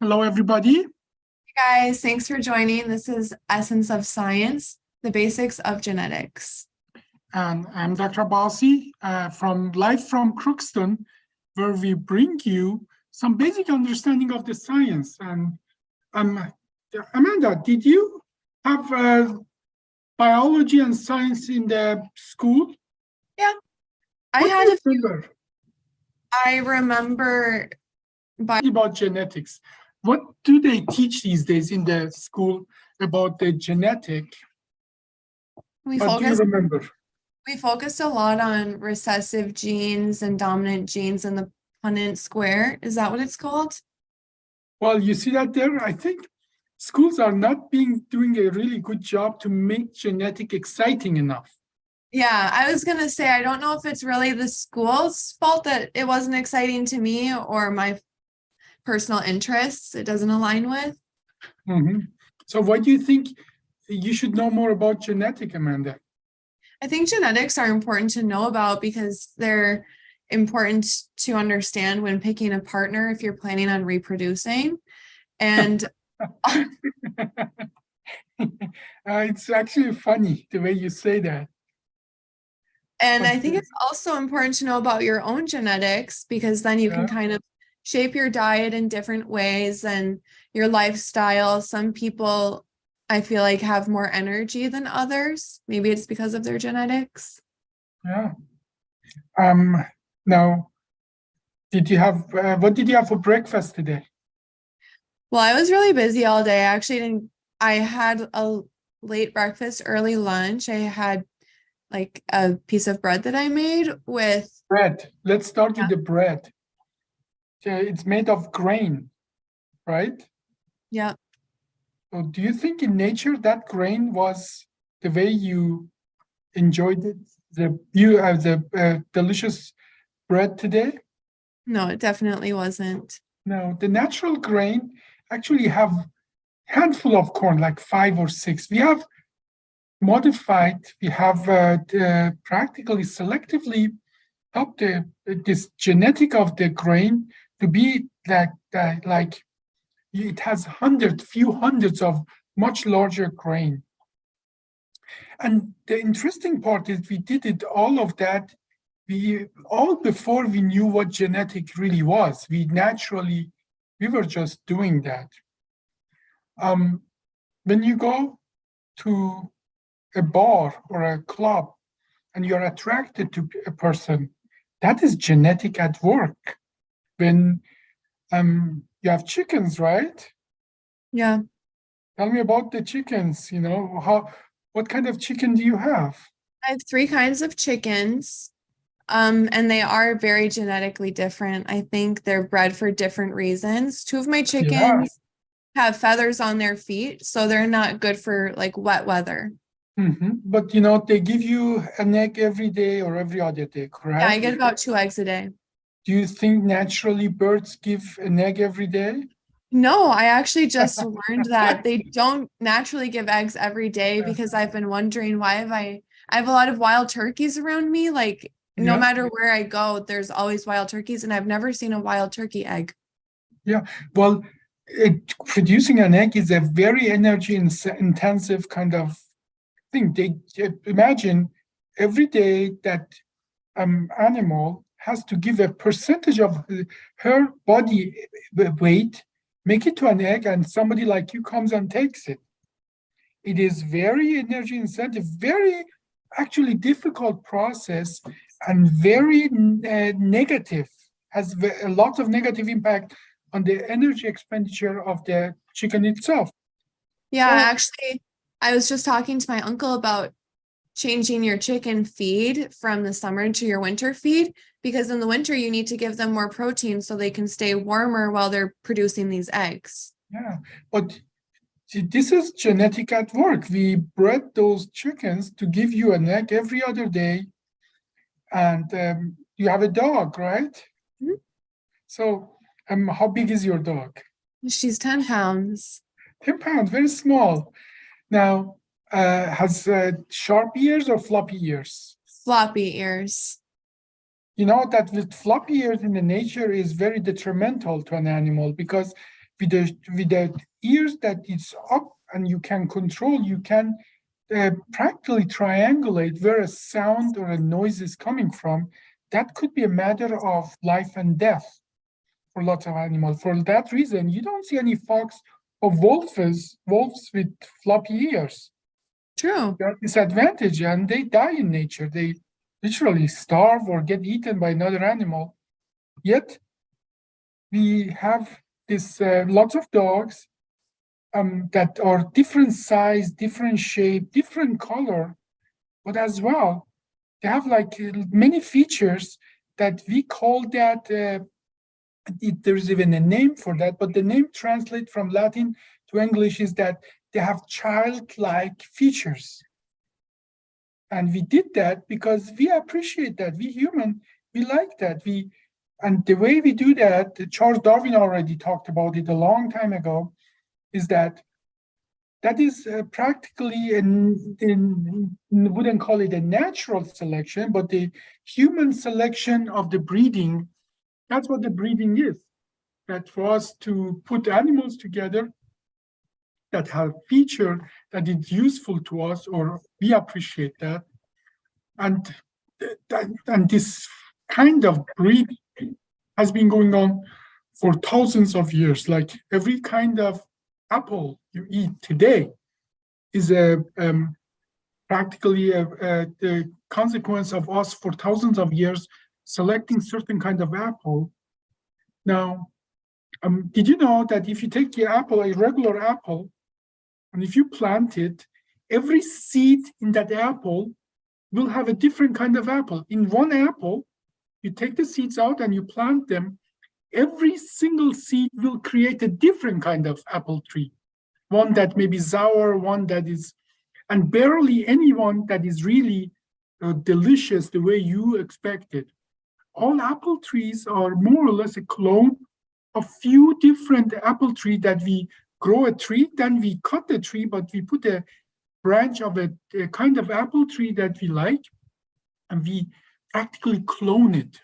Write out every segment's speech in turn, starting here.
Hello, everybody. Guys, thanks for joining. This is Essence of Science, the basics of genetics. And I'm Dr. Abbasi from Live from Crookston, where we bring you some basic understanding of the science. And Amanda, did you have biology and science in the school? Yeah, I remember about genetics. What do they teach these days in the school about the genetic? What do you remember? We focused a lot on recessive genes and dominant genes in the Punnett square. Is that what it's called? Well, you see that there? I think schools are not doing a really good job to make genetic exciting enough. Yeah, I was gonna say, I don't know if it's really the school's fault that it wasn't exciting to me or my personal interests it doesn't align with. So why do you think you should know more about genetic, Amanda? I think genetics are important to know about because they're important to understand when picking a partner if you're planning on reproducing. And it's actually funny the way you say that. And I think it's also important to know about your own genetics because then you can kind of shape your diet in different ways and your lifestyle. Some people, I feel like, have more energy than others. Maybe it's because of their genetics. Yeah. Now, what did you have for breakfast today? Well, I was really busy all day. I had a late breakfast, early lunch. I had like a piece of bread that I made with bread. Let's start with the bread. It's made of grain, right? Yeah. So do you think in nature that grain was the way you enjoyed it? The delicious bread today? No, it definitely wasn't. No, the natural grain actually have handful of corn, like 5 or 6. We have practically selectively helped this genetic of the grain to be like it has few hundreds of much larger grain. And the interesting part is we did it all of that all before we knew what genetic really was. We were just doing that. When you go to a bar or a club and you're attracted to a person, that is genetic at work. When you have chickens, right? Yeah. Tell me about the chickens. What kind of chicken do you have? I have 3 kinds of chickens, and they are very genetically different. I think they're bred for different reasons. 2 of my chickens have feathers on their feet, so they're not good for like wet weather. But they give you an egg every day or every other day, correct? Yeah, I get about 2 eggs a day. Do you think naturally birds give an egg every day? No, I actually just learned that they don't naturally give eggs every day because I've been wondering why I have a lot of wild turkeys around me. Like no matter where I go, there's always wild turkeys, and I've never seen a wild turkey egg. Yeah, well, producing an egg is a very energy intensive kind of thing. They imagine every day that animal has to give a percentage of her body weight, make it to an egg, and somebody like you comes and takes it. It is very energy intensive, very actually difficult process, and very negative, has a lot of negative impact on the energy expenditure of the chicken itself. Yeah, actually, I was just talking to my uncle about changing your chicken feed from the summer to your winter feed, because in the winter you need to give them more protein so they can stay warmer while they're producing these eggs. Yeah, but this is genetic at work. We bred those chickens to give you an egg every other day. And you have a dog, right? Mm-hmm. So how big is your dog? She's 10 pounds. 10 pounds, very small. Now, has sharp ears or floppy ears? Floppy ears. You know that with floppy ears in the nature is very detrimental to an animal because with the ears that is up and you can control, you can practically triangulate where a sound or a noise is coming from. That could be a matter of life and death for lots of animals. For that reason, you don't see any fox or wolves with floppy ears. True. They're at disadvantage and they die in nature. They literally starve or get eaten by another animal. Yet we have this lots of dogs that are different size, different shape, different color, but as well, they have like many features that we call that, there's even a name for that, but the name translate from Latin to English is that they have childlike features. And we did that because we appreciate that. We human, we like that. And the way we do that, Charles Darwin already talked about it a long time ago, is that is practically, wouldn't call it a natural selection, but the human selection of the breeding. That's what the breeding is. That for us to put animals together that have feature that is useful to us, or we appreciate that. And this kind of breeding has been going on for thousands of years. Like every kind of apple you eat today is practically the consequence of us for thousands of years selecting certain kind of apple. Now, did you know that if you take the apple, a regular apple, and if you plant it, every seed in that apple will have a different kind of apple. In one apple, you take the seeds out and you plant them, every single seed will create a different kind of apple tree. One that may be sour, one that is, and barely anyone that is really delicious the way you expected. All apple trees are more or less a clone of few different apple trees that we grow a tree, then we cut the tree, but we put a branch of a kind of apple tree that we like, and we practically clone it.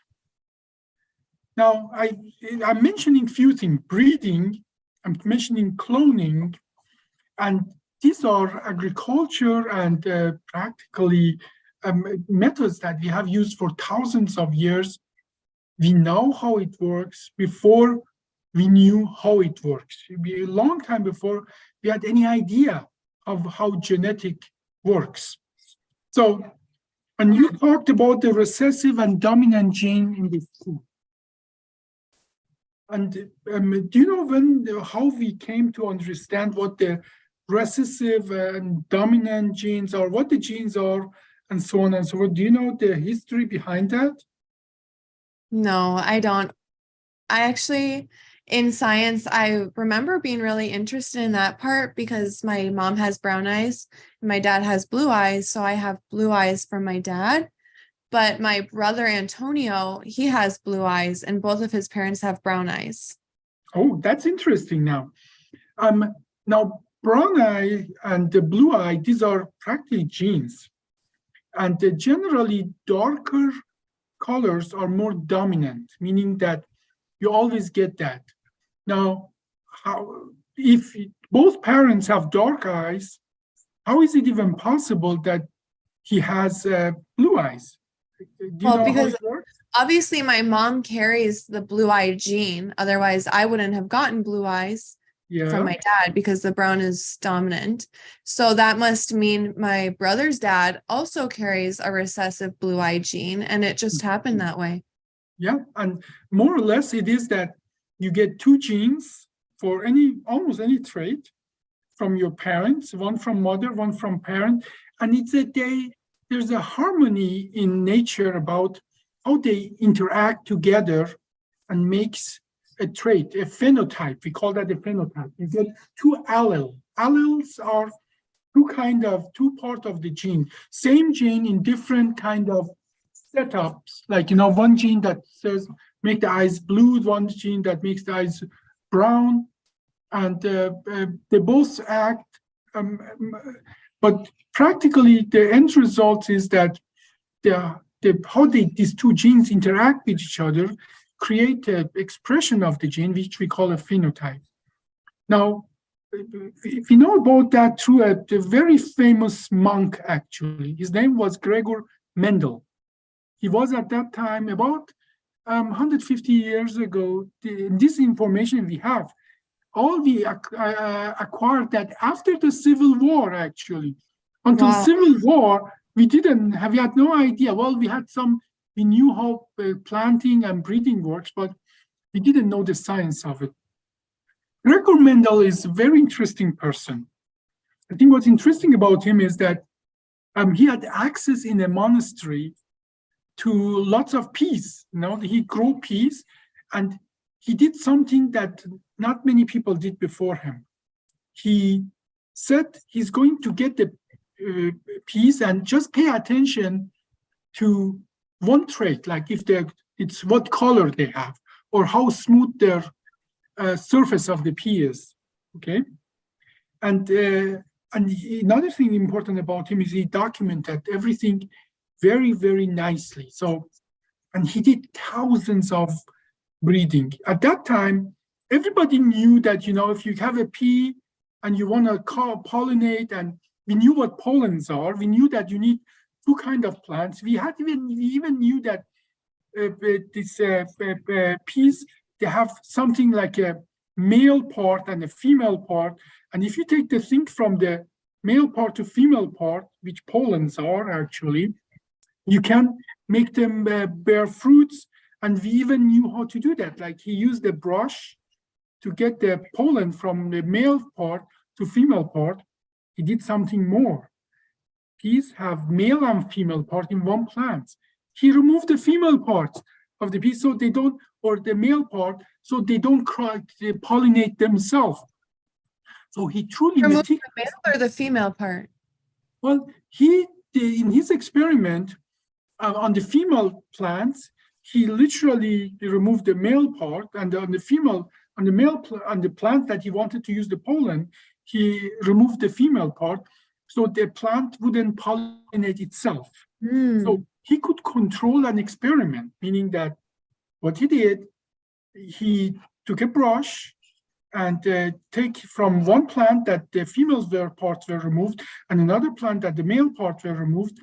Now, I'm mentioning few things, breeding, I'm mentioning cloning, and these are agriculture and practically methods that we have used for thousands of years. We know how it works before we knew how it works. A long time before we had any idea of how genetic works. So, and you talked about the recessive and dominant gene in this group. And do you know how we came to understand what the recessive and dominant genes are, what the genes are, and so on and so forth? Do you know the history behind that? No, I don't. I actually, in science, I remember being really interested in that part because my mom has brown eyes and my dad has blue eyes. So I have blue eyes from my dad. But my brother Antonio, he has blue eyes and both of his parents have brown eyes. Oh, that's interesting now. Now, brown eye and the blue eye, these are practically genes. And generally darker colors are more dominant, meaning that you always get that. Now, if both parents have dark eyes, how is it even possible that he has blue eyes? Well, because obviously my mom carries the blue eye gene. Otherwise, I wouldn't have gotten blue eyes from my dad because the brown is dominant. So that must mean my brother's dad also carries a recessive blue eye gene, and it just happened that way. Yeah, and more or less it is that you get two genes for almost any trait from your parents, one from mother, one from parent, and it's there's a harmony in nature about how they interact together and makes a trait, a phenotype. We call that a phenotype. You get two alleles. Alleles are two parts of the gene. Same gene in different kind of setups. Like, one gene that says make the eyes blue, one gene that makes the eyes brown, and they both act. But practically, the end result is that these two genes interact with each other create an expression of the gene, which we call a phenotype. Now, we know about that through a very famous monk, actually. His name was Gregor Mendel. He was at that time about 150 years ago. This information we have, all we acquired that after the Civil War, actually. Until Civil War, we had no idea. Well, we knew how planting and breeding works, but we didn't know the science of it. Gregor Mendel is a very interesting person. I think what's interesting about him is that he had access in a monastery to lots of peas. He grew peas, and he did something that not many people did before him. He said he's going to get the peas and just pay attention to one trait, like if it's what color they have or how smooth their surface of the pea is. Okay, and another thing important about him is he documented everything very, very nicely. So, and he did thousands of breeding. At that time, everybody knew that, if you have a pea and you want to pollinate, and we knew what pollens are, we knew that you need two kinds of plants. We even knew that these peas, they have something like a male part and a female part. And if you take the thing from the male part to female part, which pollens are actually, you can make them bear fruits. And we even knew how to do that. Like he used a brush to get the pollen from the male part to female part. He did something more. Peas have male and female part in one plant. He removed the female part of the peas so they don't, or the male part, so they don't pollinate themselves. So he truly removed the male or the female part? Well, in his experiment on the female plants, he literally removed the male part, and on the plant that he wanted to use the pollen, he removed the female part, so the plant wouldn't pollinate itself. So he could control an experiment, meaning that what he did, he took a brush and take from one plant that the female parts were removed and another plant that the male parts were removed,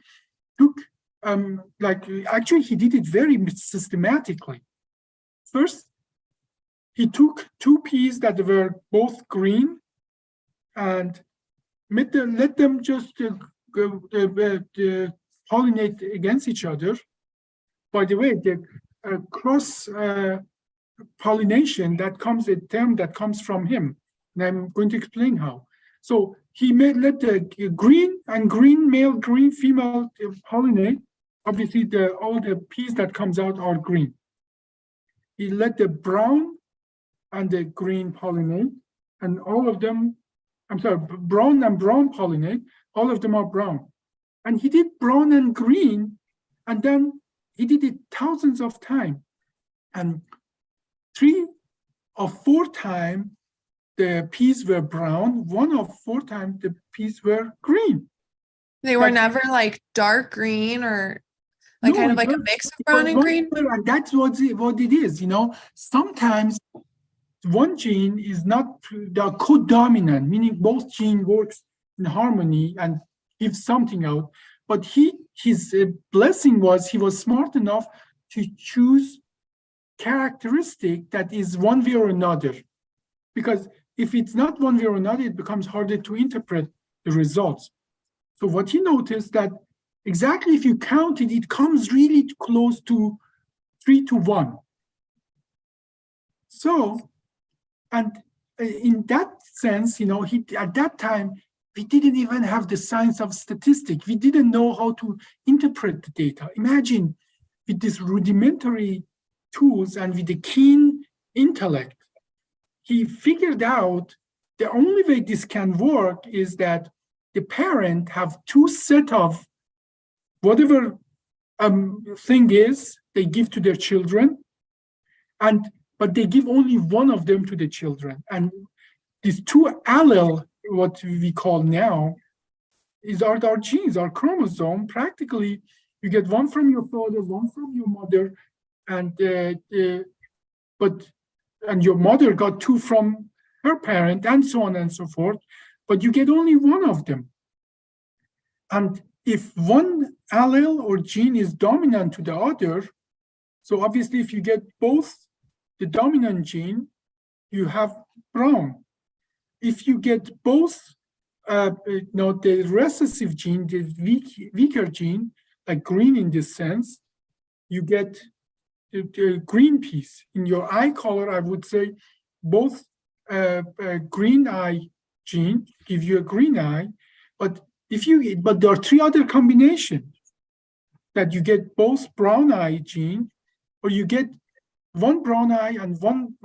actually he did it very systematically. First, he took two peas that were both green and let them just pollinate against each other. By the way, the cross pollination, that comes a term that comes from him, and I'm going to explain how. So he let the green male, green female pollinate. Obviously, all the peas that comes out are green. He let the brown and the green pollinate, and all of them, brown and brown pollinate, all of them are brown. And he did brown and green, and then he did it thousands of times. And 3 or 4 times the peas were brown, 1 or 4 times the peas were green. They were never like dark green or like kind of like a mix of brown and green? And that's what it is, Sometimes one gene is not the codominant, meaning both genes works in harmony and gives something out. But his blessing was he was smart enough to choose characteristic that is one way or another. Because if it's not one way or another, it becomes harder to interpret the results. So what he noticed that exactly if you count it, it comes really close to 3-to-1. So, and in that sense, at that time, we didn't even have the science of statistics. We didn't know how to interpret the data. Imagine with these rudimentary tools and with the keen intellect, he figured out the only way this can work is that the parent have 2 sets of whatever thing is they give to their children, but they give only one of them to the children. And these 2 allele, what we call now, are our genes, our chromosome. Practically, you get one from your father, one from your mother, and your mother got 2 from her parent, and so on and so forth, but you get only one of them. And if one allele or gene is dominant to the other, so obviously if you get both the dominant gene, you have brown. If you get both the recessive gene, the weaker gene, like green in this sense, you get the green piece. In your eye color, I would say both green eye gene give you a green eye, but there are three other combinations that you get both brown eye gene, or you get one brown eye and one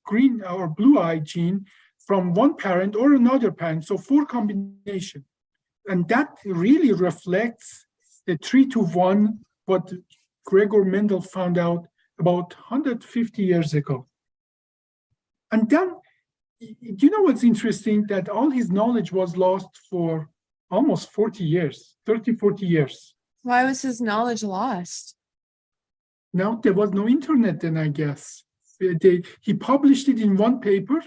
green or blue eye gene from one parent or another parent, so 4 combinations. And that really reflects the 3-to-1, what Gregor Mendel found out about 150 years ago. And then, you know what's interesting? That all his knowledge was lost for almost 40 years, 30, 40 years. Why was his knowledge lost? Now, there was no internet then, I guess. He published it in one paper,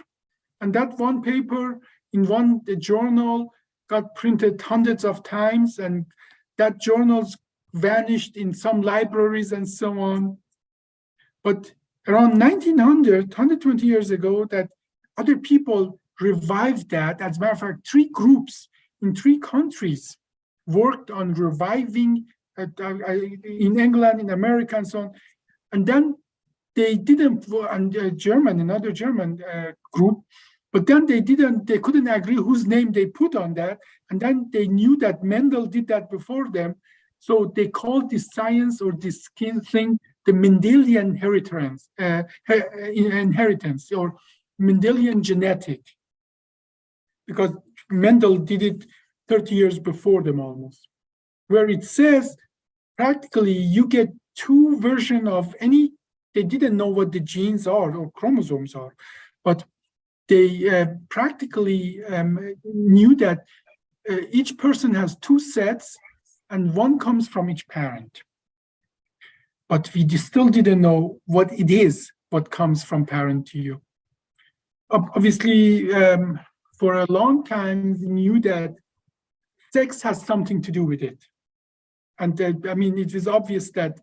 and that one paper in one journal got printed hundreds of times, and that journals vanished in some libraries and so on. But around 1900, 120 years ago, that other people revived that. As a matter of fact, 3 groups in 3 countries worked on reviving in England, in America, and so on. And then they didn't, and another German group, but then they couldn't agree whose name they put on that. And then they knew that Mendel did that before them. So they called this science or this thing the Mendelian inheritance or Mendelian genetic, because Mendel did it 30 years before them almost, where it says practically you get 2 versions of any. They didn't know what the genes are or chromosomes are, but they practically knew that each person has 2 sets and one comes from each parent. But we still didn't know what it is, what comes from parent to you. Obviously, for a long time, we knew that sex has something to do with it. And it was obvious that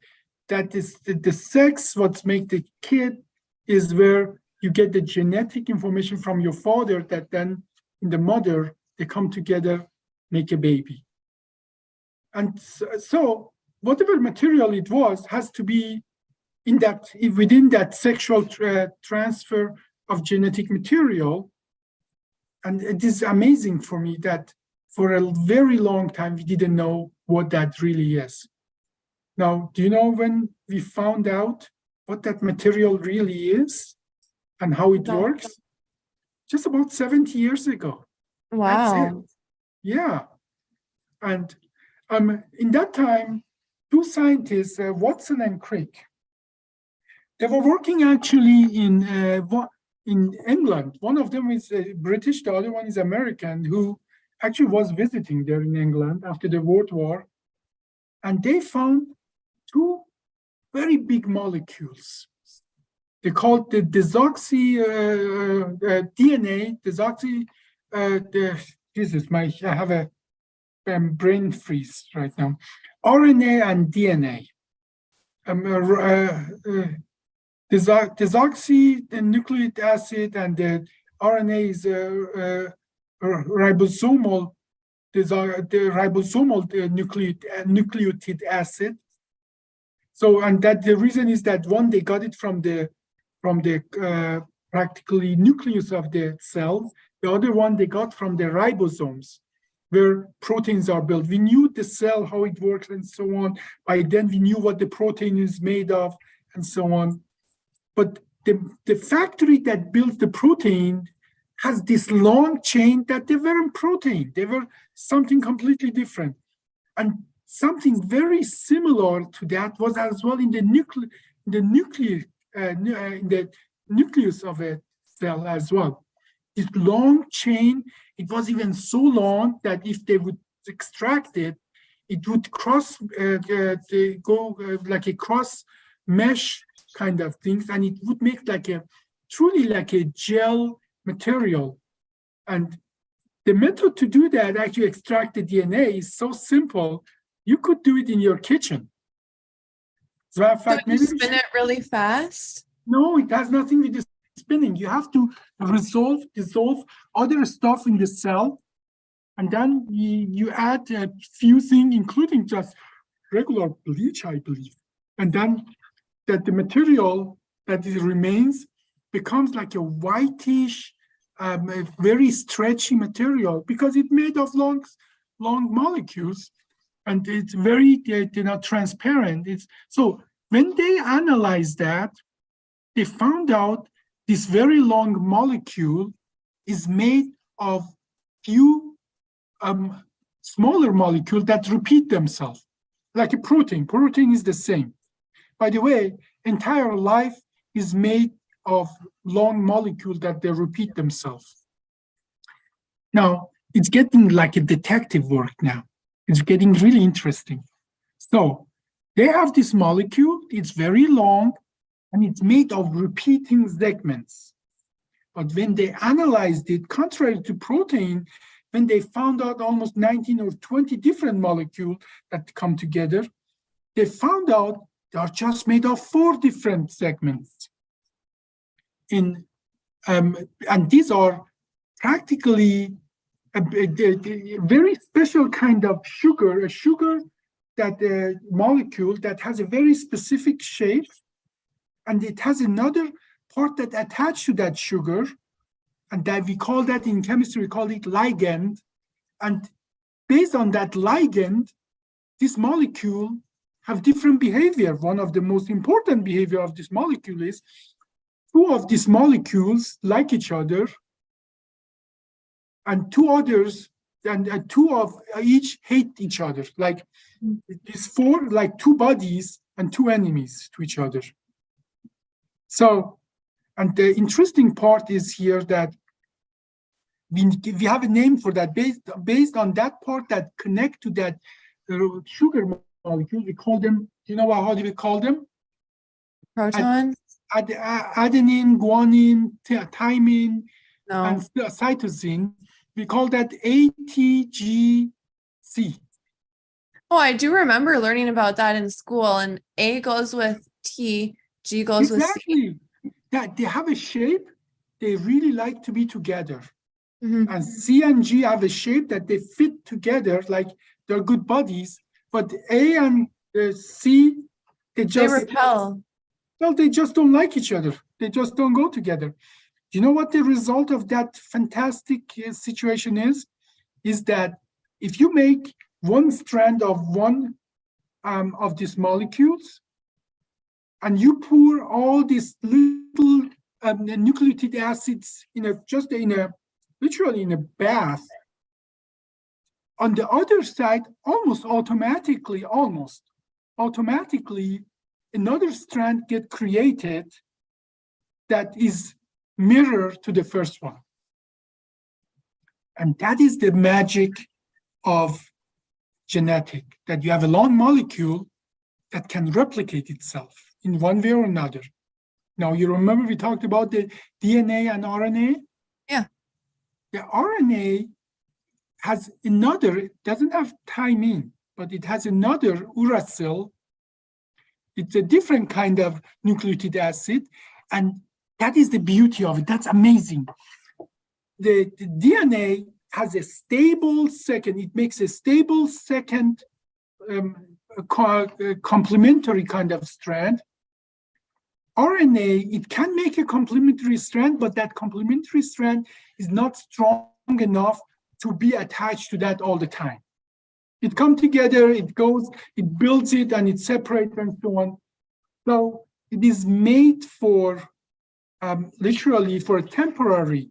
is the sex, what makes the kid, is where you get the genetic information from your father that then in the mother, they come together, make a baby. And so whatever material it was has to be within that sexual transfer of genetic material. And it is amazing for me that for a very long time, we didn't know what that really is. Now, do you know when we found out what that material really is and how it works? Just about 70 years ago. Wow. That's it. Yeah. And in that time, 2 scientists, Watson and Crick, they were working actually in England. One of them is British, the other one is American, who actually was visiting there in England after the World War. And they found 2 very big molecules. They called the desoxy DNA, I have a brain freeze right now. RNA and DNA. Desoxynucleic acid, and the RNA is ribosomal, the ribosomal nucleotide acid. So, and that the reason is that one, they got it from the practically nucleus of the cell. The other one they got from the ribosomes, where proteins are built. We knew the cell, how it works, and so on. By then, we knew what the protein is made of, and so on. But the factory that builds the protein has this long chain that they weren't protein. They were something completely different. And something very similar to that was as well in the nucleus of a cell as well. This long chain, it was even so long that if they would extract it, it would go like a cross mesh kind of things, and it would make truly like a gel material. And the method to do that, actually extract the DNA, is so simple. You could do it in your kitchen. As a matter of fact, So you maybe spin it really fast? no, it has nothing to do with spinning. You have to dissolve other stuff in the cell, and then you add a few things, including just regular bleach, I believe. And then that the material that remains becomes like a whitish, a very stretchy material because it's made of long molecules, and it's very transparent. So when they analyzed that, they found out this very long molecule is made of few smaller molecules that repeat themselves, like a protein. Protein is the same. By the way, entire life is made of long molecules that they repeat themselves. Now, it's getting like a detective work now. It's getting really interesting. So they have this molecule, it's very long, and it's made of repeating segments. But when they analyzed it, contrary to protein, when they found out almost 19 or 20 different molecules that come together, they found out they are just made of 4 different segments. And these are practically a very special kind of sugar, a sugar that the molecule that has a very specific shape, and it has another part that attached to that sugar, and that we call that in chemistry, we call it ligand. And based on that ligand, this molecule have different behavior. One of the most important behavior of this molecule is 2 of these molecules like each other, and 2 others, and 2 of each hate each other. Like these 4, like 2 bodies and 2 enemies to each other. So, and the interesting part is here that we have a name for that based on that part that connect to that sugar molecule. We call them, you know how do we call them? Protons? Adenine, guanine, thymine, No. and cytosine. We call that ATGC. Oh, I do remember learning about that in school, and A goes with T, G goes with C. Exactly. That they have a shape, they really like to be together. Mhm. And C and G have a shape that they fit together, like they're good buddies. But A and C, they repel. well, they just don't like each other. They just don't go together. Do you know what the result of that fantastic situation is? Is that if you make one strand of one of these molecules, and you pour all these little nucleic acids literally in a bath, on the other side, almost automatically, another strand get created that is mirror to the first one. And that is the magic of genetic, that you have a long molecule that can replicate itself in one way or another. Now, you remember we talked about the DNA and RNA? Yeah. The RNA has another, it doesn't have thymine, but it has another uracil. It's a different kind of nucleic acid, and that is the beauty of it. That's amazing. The DNA has a stable second, it makes a stable second complementary kind of strand. RNA, it can make a complementary strand, but that complementary strand is not strong enough to be attached to that all the time. It comes together, it goes, it builds it, and it separates and so on. So it is made for literally for a temporary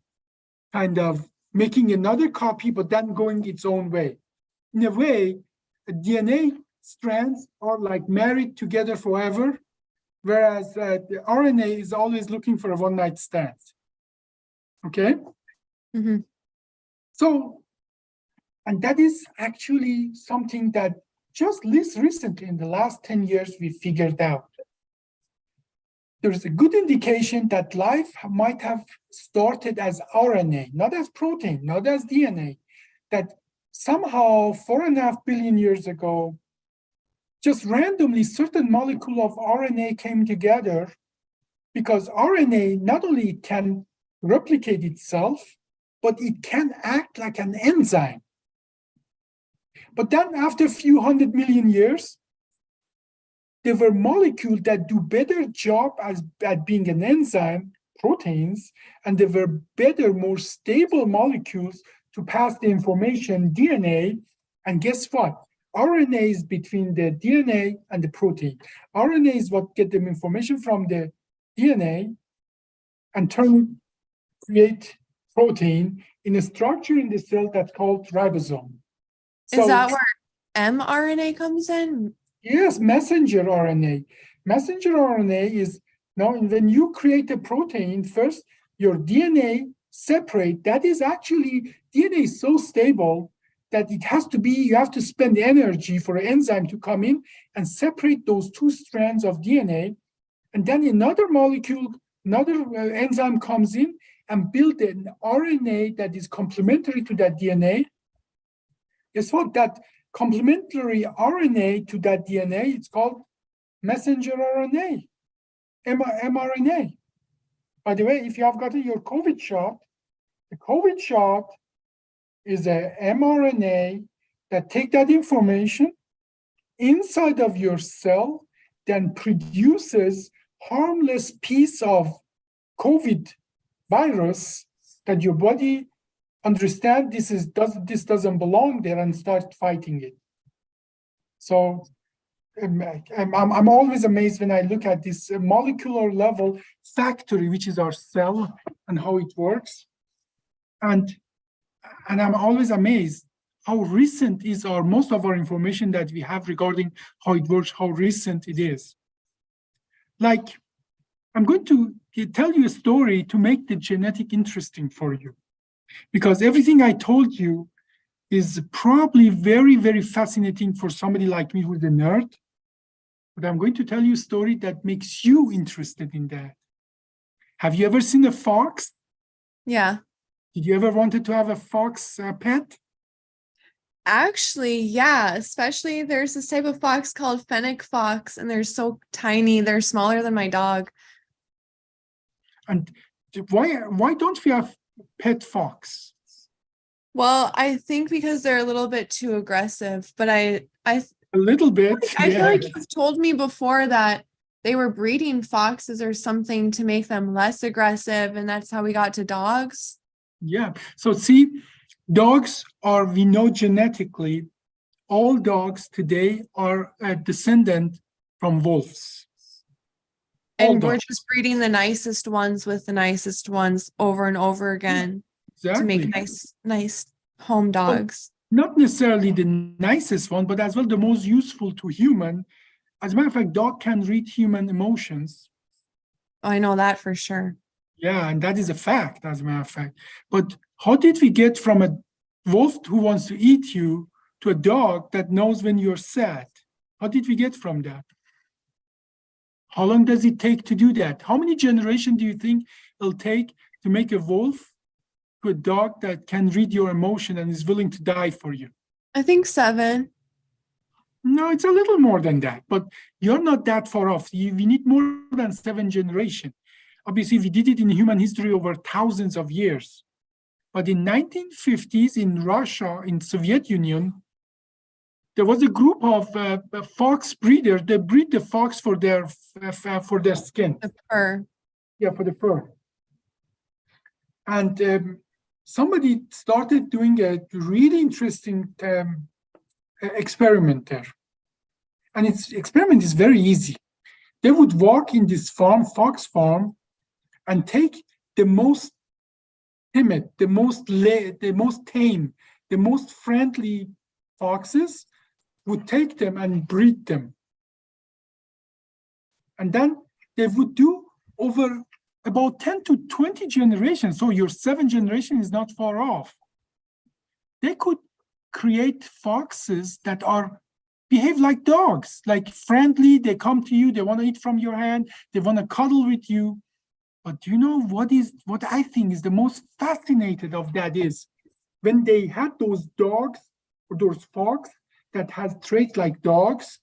kind of making another copy, but then going its own way. In a way, DNA strands are like married together forever, whereas the RNA is always looking for a one-night stand. Okay? Mm-hmm. So, and that is actually something that just recently, in the last 10 years, we figured out. there's a good indication that life might have started as RNA, not as protein, not as DNA, that somehow 4.5 billion years ago, just randomly certain molecule of RNA came together, because RNA not only can replicate itself, but it can act like an enzyme. But then after a few 100 million years, there were molecules that do better job at being an enzyme, proteins, and there were better, more stable molecules to pass the information, DNA. And guess what? RNA is between the DNA and the protein. RNA is what get them information from the DNA and create protein in a structure in the cell that's called ribosome. Is that where mRNA comes in? Yes, messenger RNA. Messenger RNA is now when you create a protein, first your DNA separate. That is actually, DNA is so stable that it has to be, you have to spend energy for an enzyme to come in and separate those two strands of DNA. And then another molecule, another enzyme comes in and build an RNA that is complementary to that DNA. Guess what? That complementary RNA to that DNA, it's called messenger RNA, mRNA. By the way, if you have gotten your COVID shot, the COVID shot is a mRNA that take that information inside of your cell, then produces harmless piece of COVID virus that your body understand this doesn't belong there and start fighting it. So I'm always amazed when I look at this molecular level factory, which is our cell and how it works. And I'm always amazed how recent is most of our information that we have regarding how it works, how recent it is. Like, I'm going to tell you a story to make the genetic interesting for you, because everything I told you is probably very, very fascinating for somebody like me who's a nerd. But I'm going to tell you a story that makes you interested in that. Have you ever seen a fox? Yeah. Did you ever wanted to have a fox pet? Actually, yeah, especially there's this type of fox called fennec fox, and they're so tiny, they're smaller than my dog. And why don't we have pet fox? Well, I think because they're a little bit too aggressive, but a little bit. I feel like you've told me before that they were breeding foxes or something to make them less aggressive, and that's how we got to dogs. Yeah. So see, dogs are, we know genetically, all dogs today are a descendant from wolves. And we're just breeding the nicest ones with the nicest ones over and over again to make nice home dogs. Well, not necessarily the nicest one, but as well the most useful to human. As a matter of fact, dog can read human emotions. I know that for sure. Yeah, and that is a fact, as a matter of fact. But how did we get from a wolf who wants to eat you to a dog that knows when you're sad? How did we get from that? How long does it take to do that? How many generations do you think it'll take to make a wolf to a dog that can read your emotion and is willing to die for you? I think 7. No, it's a little more than that, but you're not that far off. We need more than 7 generations. Obviously, we did it in human history over thousands of years. But in 1950s in Russia, in Soviet Union, there was a group of fox breeders. They breed the fox for their skin. The fur. Yeah, for the fur. And somebody started doing a really interesting experiment there. And its experiment is very easy. They would walk in this farm, fox farm, and take the most timid, the most tame, the most friendly foxes, would take them and breed them. And then they would do over about 10 to 20 generations. So your 7th generation is not far off. They could create foxes that are behave like dogs, like friendly. They come to you, they want to eat from your hand, they want to cuddle with you. But you know what I think is the most fascinating of that is when they had those dogs or those fox that has traits like dogs,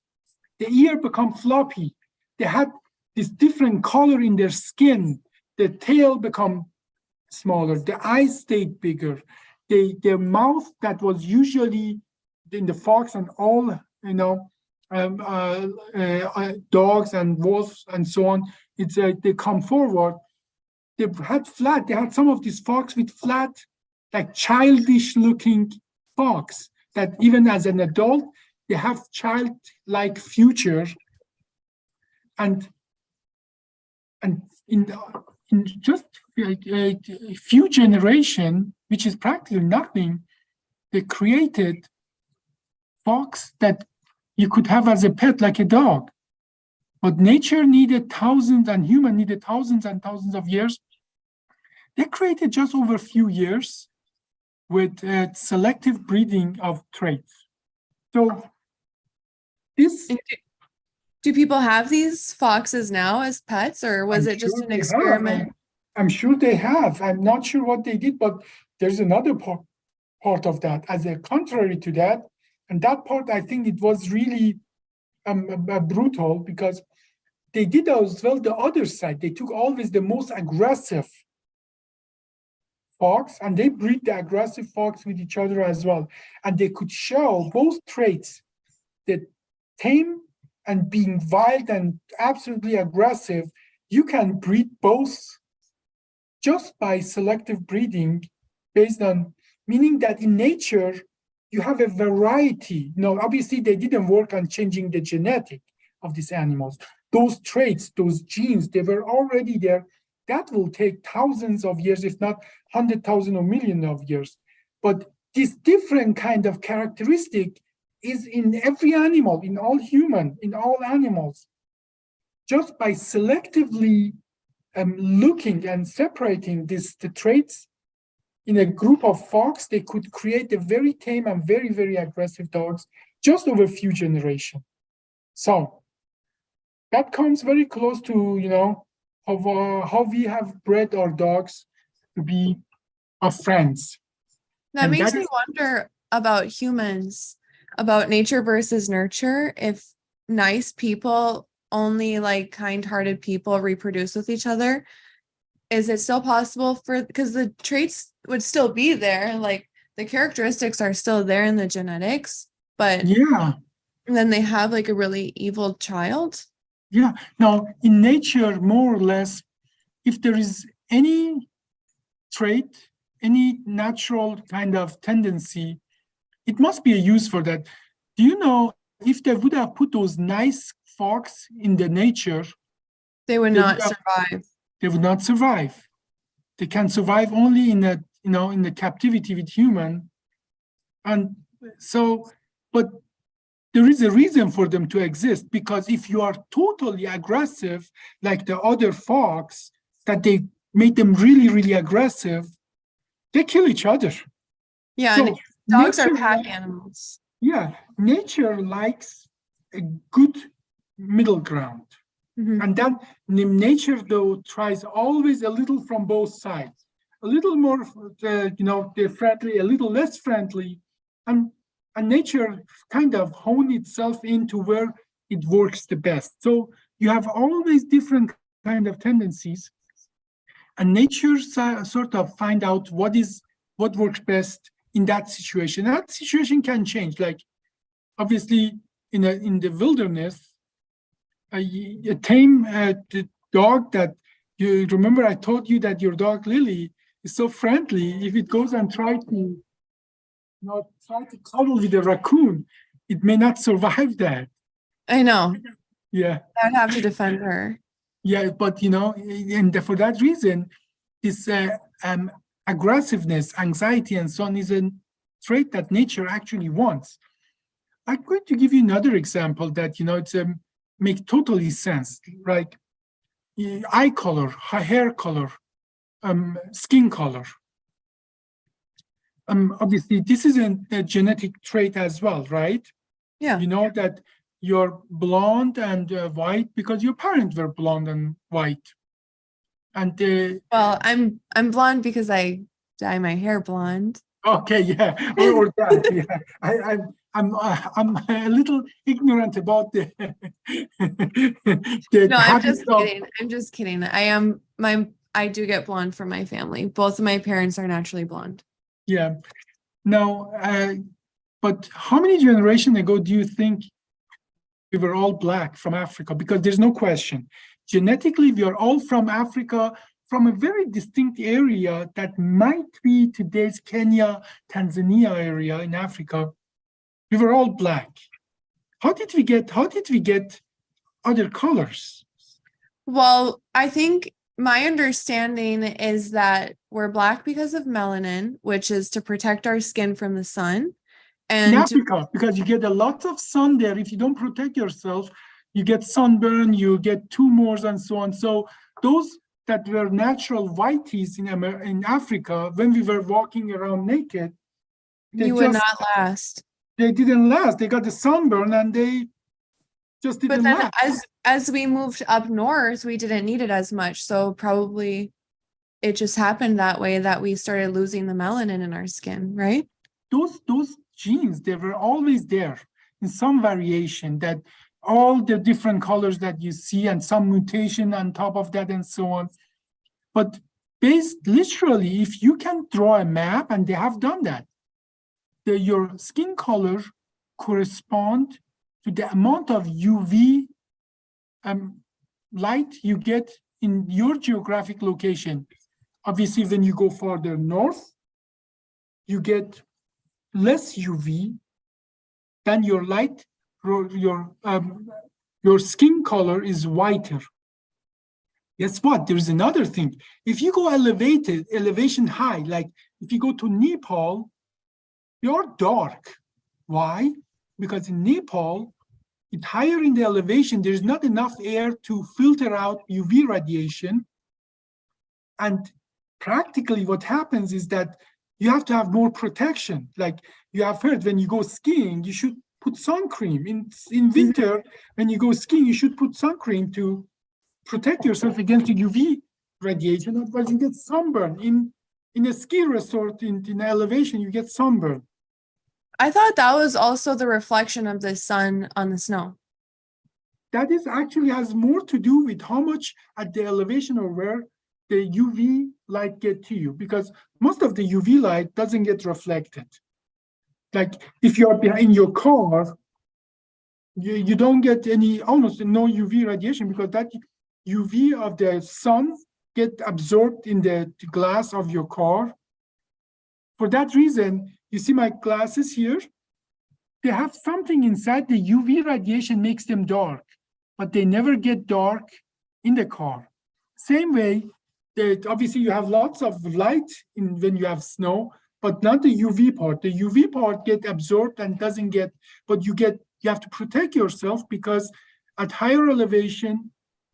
the ear become floppy. They had this different color in their skin. The tail become smaller. The eyes stayed bigger. Their mouth that was usually in the fox and all, dogs and wolves and so on, they come forward. They had some of these fox with flat, like childish looking fox that even as an adult, they have childlike future. And in just a few generations, which is practically nothing, they created fox that you could have as a pet like a dog. But nature needed thousands and human needed thousands and thousands of years. They created just over a few years with selective breeding of traits. So this... Do people have these foxes now as pets, or was it just an experiment? I'm sure they have. I'm not sure what they did, but there's another part of that as a contrary to that. And that part, I think it was really brutal because they did as well the other side. They took always the most aggressive fox and they breed the aggressive fox with each other as well. And they could show both traits, that tame and being wild and absolutely aggressive, you can breed both just by selective breeding based on, meaning that in nature, you have a variety. Obviously they didn't work on changing the genetic of these animals. Those traits, those genes, they were already there. That will take thousands of years, if not 100,000 or million of years. But this different kind of characteristic is in every animal, in all human, in all animals. Just by selectively looking and separating the traits in a group of fox, they could create a very tame and very, very aggressive dogs just over a few generations. So that comes very close to, how we have bred our dogs to be our friends. That makes me wonder about humans, about nature versus nurture. If nice people, only like kind-hearted people reproduce with each other, is it still possible because the traits would still be there, like the characteristics are still there in the genetics, but yeah, then they have like a really evil child? Yeah. Now, in nature, more or less, if there is any trait, any natural kind of tendency, it must be a use for that. Do you know if they would have put those nice fox in the nature, they would not survive. They would not survive. They can survive only in the captivity with human. And so, but there is a reason for them to exist, because if you are totally aggressive, like the other fox, that they made them really, really aggressive, they kill each other. Yeah, so dogs are pack animals. Yeah, nature likes a good middle ground. Mm-hmm. And then nature, though, tries always a little from both sides. A little more, they're friendly, a little less friendly. And nature kind of hone itself into where it works the best. So you have always different kind of tendencies, and nature sort of find out what works best in that situation. That situation can change. Like obviously in the wilderness, a tame dog that you remember I told you that your dog Lily is so friendly. If it goes and try to cuddle with a raccoon, it may not survive that. I know. Yeah. I'd have to defend her. Yeah, but and for that reason, this aggressiveness, anxiety, and so on is a trait that nature actually wants. I'm going to give you another example that it's makes totally sense, right? Eye color, hair color, skin color. Obviously, this is a genetic trait as well, right? Yeah. You know that you're blonde and white because your parents were blonde and white. And Well, I'm blonde because I dye my hair blonde. okay, yeah, or that, yeah. I'm a little ignorant about the the No, I'm habits just of, kidding. I'm just kidding. I do get blonde from my family. Both of my parents are naturally blonde. yeah. Now, but how many generations ago do you think we were all black from Africa? Because there's no question. Genetically, we are all from Africa, from a very distinct area that might be today's Kenya, Tanzania area in Africa. We were all black. How did we get other colors? Well, I think my understanding is that we're black because of melanin, which is to protect our skin from the sun. In And Africa, because you get a lot of sun there. If you don't protect yourself, you get sunburn, you get tumors, and so on. So those that were natural whiteys in Africa, when we were walking around naked, you would not last. they didn't last. They got the sunburn and they just But didn't then last. as we moved up north, we didn't need it as much. So probably it just happened that way that we started losing the melanin in our skin, right? Those genes, they were always there in some variation, that all the different colors that you see and some mutation on top of that and so on. But based literally, if you can draw a map, and they have done that, your skin color correspond to the amount of UV light you get in your geographic location. Obviously, when you go further north, you get less UV, then your light, your skin color is whiter. Guess what? There is another thing. If you go elevation high, like if you go to Nepal, you're dark. Why? Because in Nepal, it's higher in the elevation, there's not enough air to filter out UV radiation. And practically what happens is that you have to have more protection. Like you have heard, when you go skiing, you should put sun cream. In winter, when you go skiing, you should put sun cream to protect yourself against the UV radiation, otherwise you get sunburn. In a ski resort, in elevation, you get sunburn. I thought that was also the reflection of the sun on the snow. That is actually has more to do with how much at the elevation or where the UV light get to you, because most of the UV light doesn't get reflected. Like if you're behind your car, you don't get almost no UV radiation, because that UV of the sun get absorbed in the glass of your car. For that reason, you see my glasses here, they have something inside. The UV radiation makes them dark, but they never get dark in the car. Same way, obviously you have lots of light when you have snow, but not the UV part. The UV part get absorbed and doesn't get, but you have to protect yourself, because at higher elevation,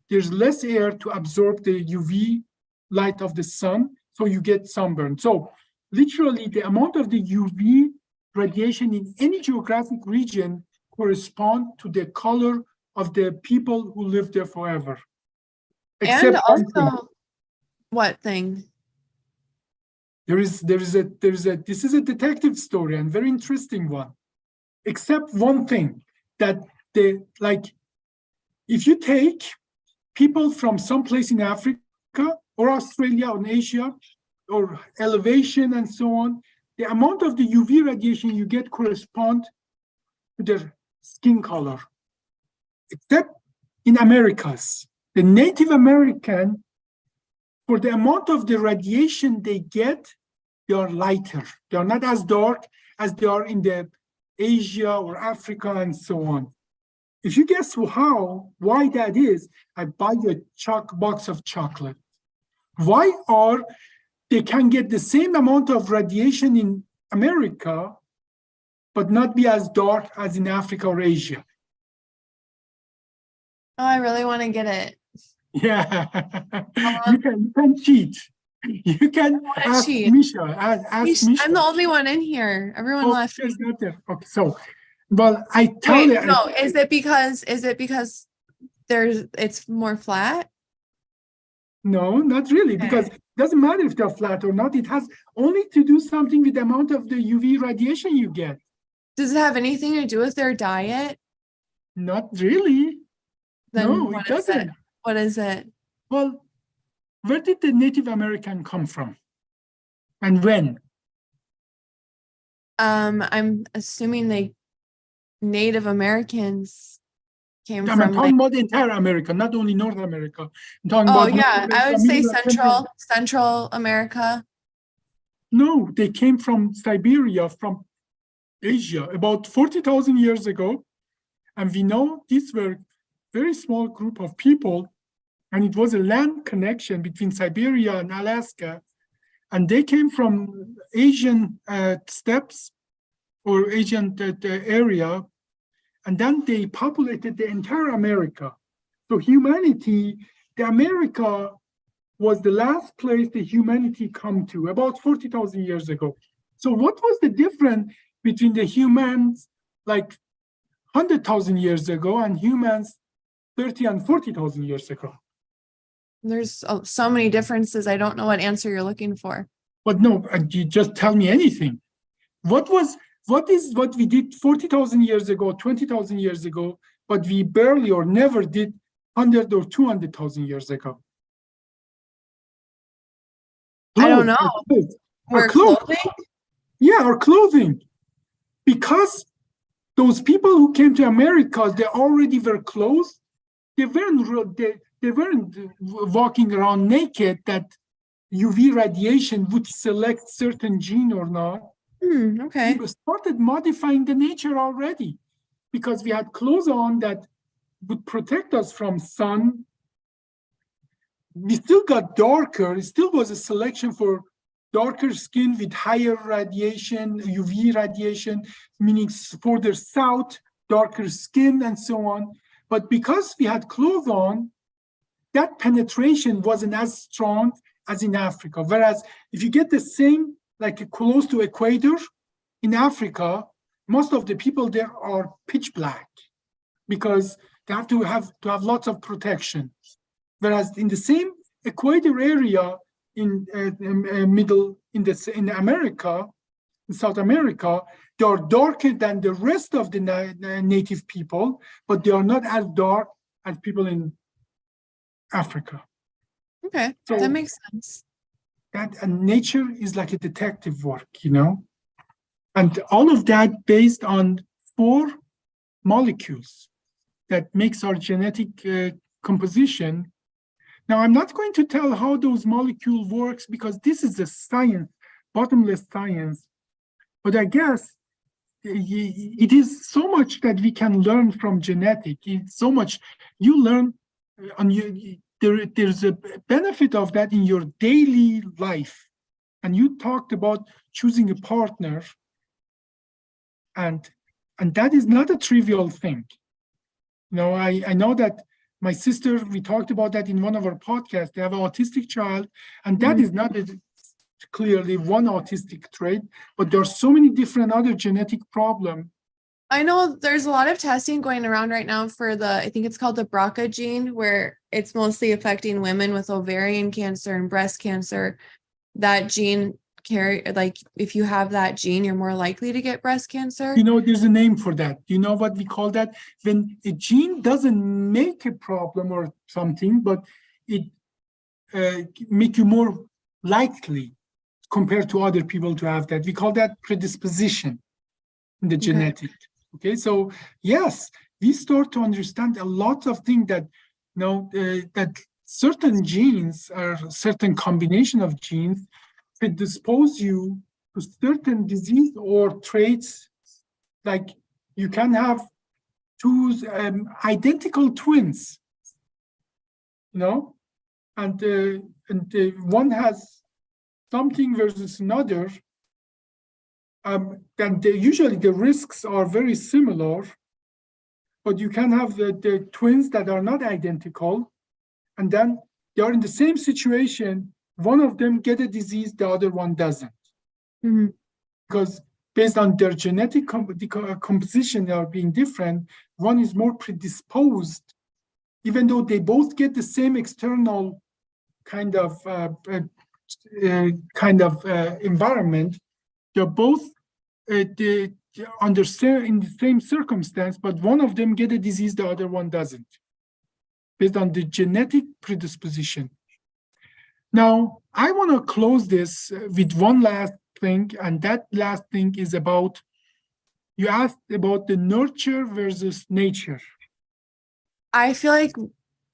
there's less air to absorb the UV light of the sun, so you get sunburn. So literally the amount of the UV radiation in any geographic region correspond to the color of the people who live there forever. And also, what thing? This is a detective story, and very interesting one. Except one thing, that if you take people from someplace in Africa or Australia or Asia or elevation and so on, the amount of the UV radiation you get correspond to their skin color. Except in Americas, the Native American, for the amount of the radiation they get, they are lighter. They are not as dark as they are in the Asia or Africa and so on. If you guess why that is, I buy you a box of chocolate. Why they can get the same amount of radiation in America, but not be as dark as in Africa or Asia? Oh, I really want to get it. Yeah, you can cheat. You can ask cheat. Misha. Ask Misha. I'm the only one in here. Everyone left. Not there. Okay, so Well, I Wait, totally, no, is it because it's more flat? no, not really, because Okay. it doesn't matter if they're flat or not. It has only to do something with the amount of the UV radiation you get. Does it have anything to do with their diet? Not really. Then No, it what is it? doesn't. What is it? Well, where did the Native American come from? And when? I'm assuming Native Americans came I'm from talking about the entire America, not only North America. I'm talking oh about North yeah, I America, would say Middle Central. Central America. No, they came from Siberia, from Asia, about 40,000 years ago. And we know these were very small group of people, and it was a land connection between Siberia and Alaska. And they came from Asian steppes or Asian area, and then they populated the entire America. So humanity, the America was the last place the humanity come to about 40,000 years ago. So what was the difference between the humans like 100,000 years ago and humans 30 and 40,000 years ago? There's so many differences. I don't know what answer you're looking for. But no, you just tell me anything. What is what we did 40,000 years ago, 20,000 years ago, but we barely or never did 100 or 200,000 years ago? I don't know. Our Wear clothes. clothing? Yeah, our clothing. Because those people who came to America, they already were clothed. They weren't walking around naked that UV radiation would select certain gene or not. Okay. We started modifying the nature already because we had clothes on that would protect us from sun. We still got darker. It still was a selection for darker skin with higher radiation, UV radiation, meaning further south, darker skin, and so on. But because we had clothes on, that penetration wasn't as strong as in Africa. Whereas if you get the same, like close to equator, in Africa, most of the people there are pitch black because they have to have lots of protection. Whereas in the same equator area in America, in South America, they are darker than the rest of the native people, but they are not as dark as people in Africa. Okay, so that makes sense. And nature is like a detective work, you know? And all of that based on 4 molecules that makes our genetic composition. Now, I'm not going to tell how those molecule works because this is a science, bottomless science. But I guess it is so much that we can learn from genetic. It's so much you learn, there's a benefit of that in your daily life. And you talked about choosing a partner, and that is not a trivial thing. You know, I know that my sister, we talked about that in one of our podcasts. They have an autistic child, and that is not clearly one autistic trait, but there are so many different other genetic problems. I know there's a lot of testing going around right now for I think it's called the BRCA gene, where it's mostly affecting women with ovarian cancer and breast cancer. That gene if you have that gene, you're more likely to get breast cancer. You know, there's a name for that. You know what we call that? When a gene doesn't make a problem or something, but it make you more likely compared to other people to have that. We call that predisposition in the genetic. Okay, so yes, we start to understand a lot of things that, you know, that certain genes or certain combination of genes predispose you to certain disease or traits. Like you can have 2 identical twins, you know, and one has something versus another. Then usually the risks are very similar, but you can have the twins that are not identical, and then they are in the same situation. One of them get a disease, the other one doesn't. Because based on their genetic composition are being different, one is more predisposed, even though they both get the same external kind of environment. They're both under in the same circumstance, but one of them get a disease, the other one doesn't, based on the genetic predisposition. Now, I want to close this with one last thing, and that last thing is about, you asked about the nurture versus nature. I feel like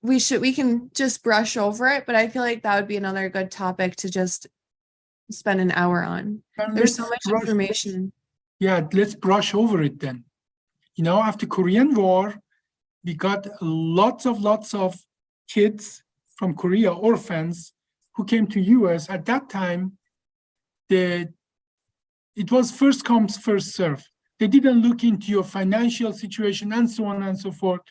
we can just brush over it, but I feel like that would be another good topic to just spend an hour on. There's so much information. Yeah, let's brush over it then. You know, after Korean War, we got lots of kids from Korea, orphans, who came to US. At that time, it was first come, first serve. They didn't look into your financial situation and so on and so forth.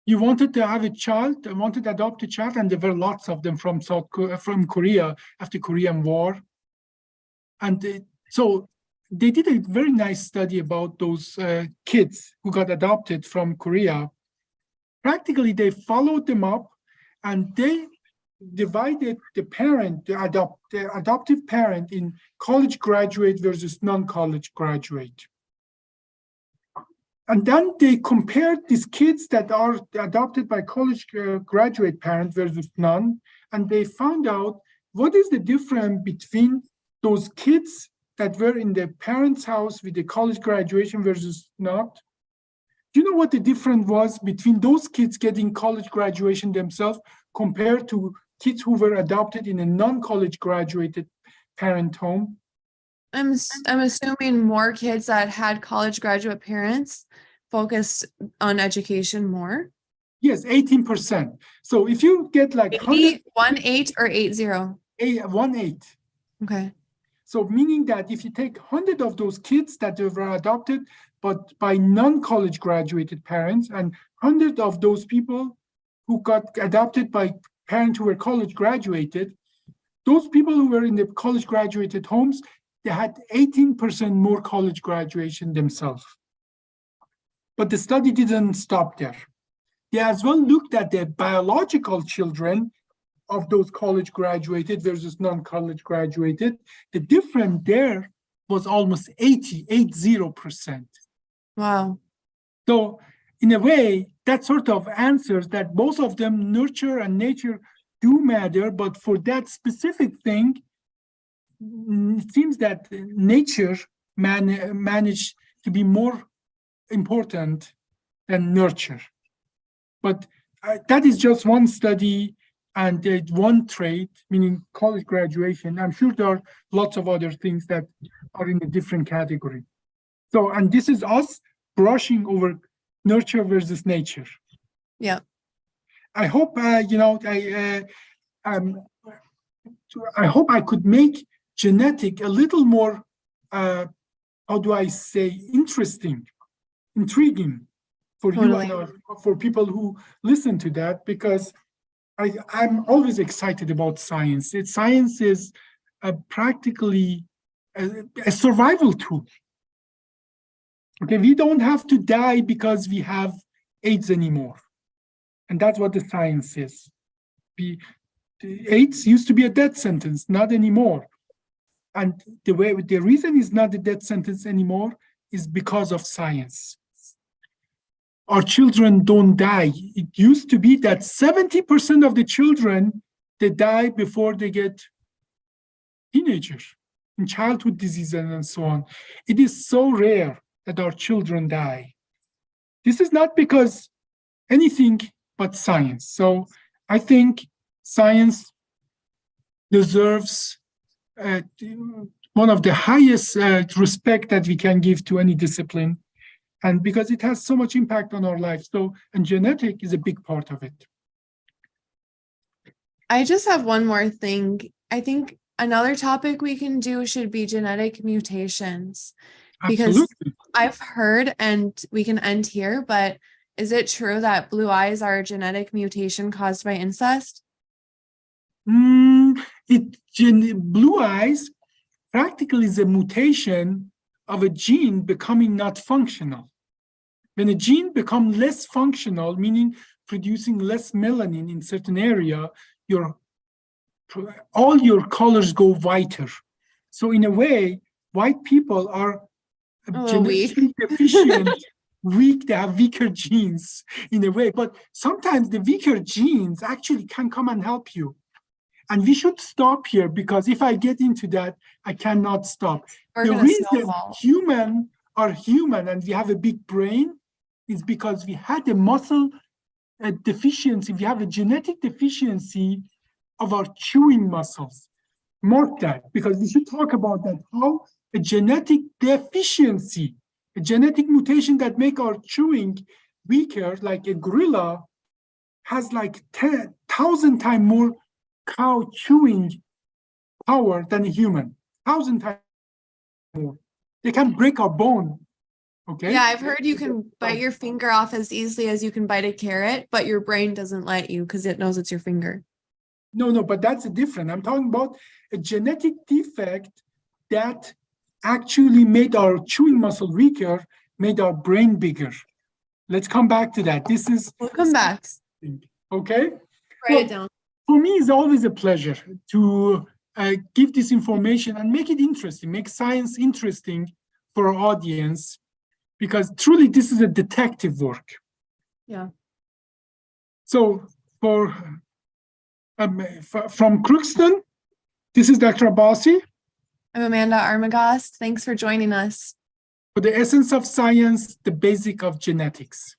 You wanted to have a child, wanted to adopt a child, and there were lots of them from Korea after Korean War. And so they did a very nice study about those kids who got adopted from Korea. Practically, they followed them up, and they divided the adoptive parent in college graduate versus non-college graduate. And then they compared these kids that are adopted by college graduate parent versus none, and they found out what is the difference between those kids that were in the parents' house with the college graduation versus not. Do you know what the difference was between those kids getting college graduation themselves compared to kids who were adopted in a non-college graduated parent home? I'm assuming more kids that had college graduate parents focused on education more. Yes, 18%. So if you get like 18 or 80? 18. Okay. So meaning that if you take 100 of those kids that were adopted but by non-college graduated parents, and 100 of those people who got adopted by parents who were college graduated, those people who were in the college graduated homes, they had 18% more college graduation themselves. But the study didn't stop there. They as well looked at the biological children of those college graduated versus non-college graduated. The difference there was almost 80%. Wow. So in a way, that sort of answers that both of them, nurture and nature, do matter, but for that specific thing, it seems that nature managed to be more important than nurture. But that is just one study and one trait, meaning college graduation. I'm sure there are lots of other things that are in a different category. So, and this is us brushing over nurture versus nature. Yeah. I hope, I hope I could make genetic a little more, how do I say, intriguing for Totally. you and for people who listen to that, because I'm always excited about science. Science is practically a survival tool. Okay, we don't have to die because we have AIDS anymore. And that's what the science is. AIDS used to be a death sentence, not anymore. And the reason it's not a death sentence anymore is because of science. Our children don't die. It used to be that 70% of the children, they die before they get teenagers, in childhood diseases and so on. It is so rare that our children die. This is not because anything but science. So I think science deserves one of the highest respect that we can give to any discipline, and because it has so much impact on our lives. So, and genetic is a big part of it. I just have one more thing. I think another topic we can do should be genetic mutations. Because Absolutely. I've heard, and we can end here, but is it true that blue eyes are a genetic mutation caused by incest? Blue eyes practically is a mutation of a gene becoming not functional. When a gene becomes less functional, meaning producing less melanin in certain area, all your colors go whiter. So in a way, white people are genetically deficient, weak, they have weaker genes in a way. But sometimes the weaker genes actually can come and help you. And we should stop here, because if I get into that, I cannot stop. The reason humans are human and we have a big brain is because we had a muscle deficiency. We have a genetic deficiency of our chewing muscles. Mark that, because we should talk about that, how a genetic deficiency, a genetic mutation that make our chewing weaker, like a gorilla has like 10,000 times more cow chewing power than a human, 1,000 times more. They can break our bone. Okay. Yeah, I've heard you can bite your finger off as easily as you can bite a carrot, but your brain doesn't let you because it knows it's your finger. No, but that's different. I'm talking about a genetic defect that actually made our chewing muscle weaker, made our brain bigger. Let's come back to that. We'll come back. Okay. Write it down. For me, it's always a pleasure to give this information and make it interesting, make science interesting for our audience, because truly this is a detective work. Yeah. So from Crookston, this is Dr. Abbasi. I'm Amanda Armagast. Thanks for joining us. For the essence of science, the basic of genetics.